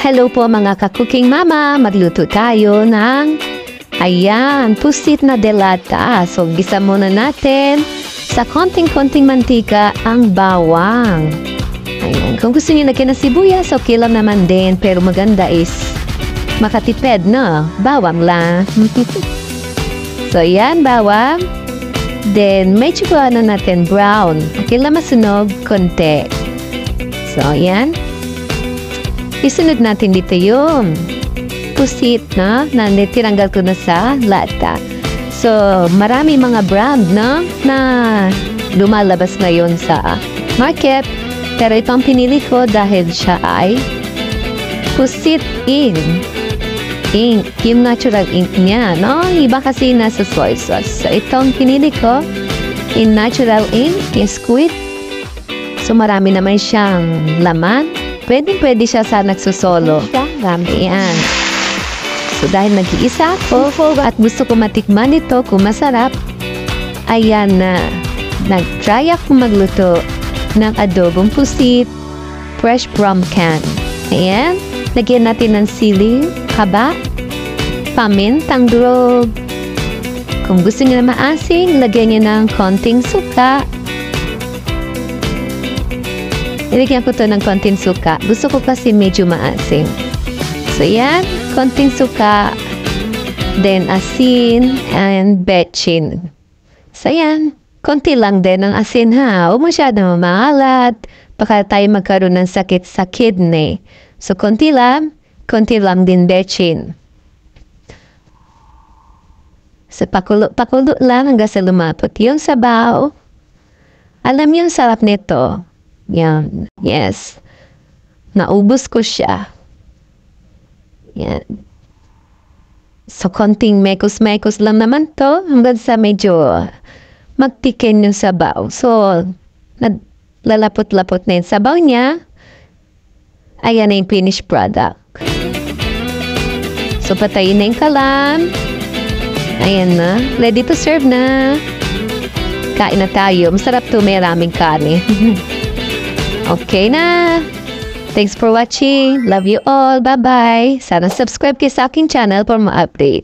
Hello po mga ka-cooking mama, magluto tayo ng pusit na delata. So gisa muna natin sa konting-konting mantika ang bawang. Ayan, kung gusto niyo lagyan ng sibuyas, okay lang naman din, pero maganda is makatipid na, bawang lang. So yan, bawang. Then medyo natin brown. Okay lang masunog konti. So yan. Isunod natin dito yung pusit na tinanggal ko na sa lata. So, marami mga brand na lumalabas ngayon sa market. Pero ito ang pinili ko dahil siya ay pusit ink. Yung natural ink niya, no? Iba kasi nasa soy sauce. So, itong pinili ko in natural ink, yung squid. So, marami naman siyang laman. Pwede siya sa nagsusolo. Marami yan. So, dahil nag-iisa ako at gusto ko matikman ito kung masarap, ayan na. Nag-try ako magluto ng adobong pusit, fresh from can. Ayan. Lagyan natin ng sili, haba, pamintang durog. Kung gusto niyo na maasim, lagyan niyo ng konting suka. Nilagyan ko to ng konting suka. Gusto ko kasi medyo maasim. So, yan. Konting suka. Then, asin and betchin. So, yan. Konti lang din ng asin, ha? Huwag masyadong maalat. Baka tayo magkaroon ng sakit sa kidney. So, konti lang din betchin. So, pakulo lang hanggang sa lumapot. Yung sabaw, alam niyo yung sarap nito. Yan. Yes. Naubos ko siya. Yan. So, konting mekos-mekos lang naman to. Hanggang sa medyo magtikin yung sabaw. So, lalapot-lapot na yung sabaw niya. Ayan na yung finished product. So, patayin na yung kalan. Ayan na. Ready to serve na. Kain na tayo. Masarap to. May maraming kanin. Okay na. Thanks for watching. Love you all. Bye-bye. Sana subscribe kayo sa aking channel for more update.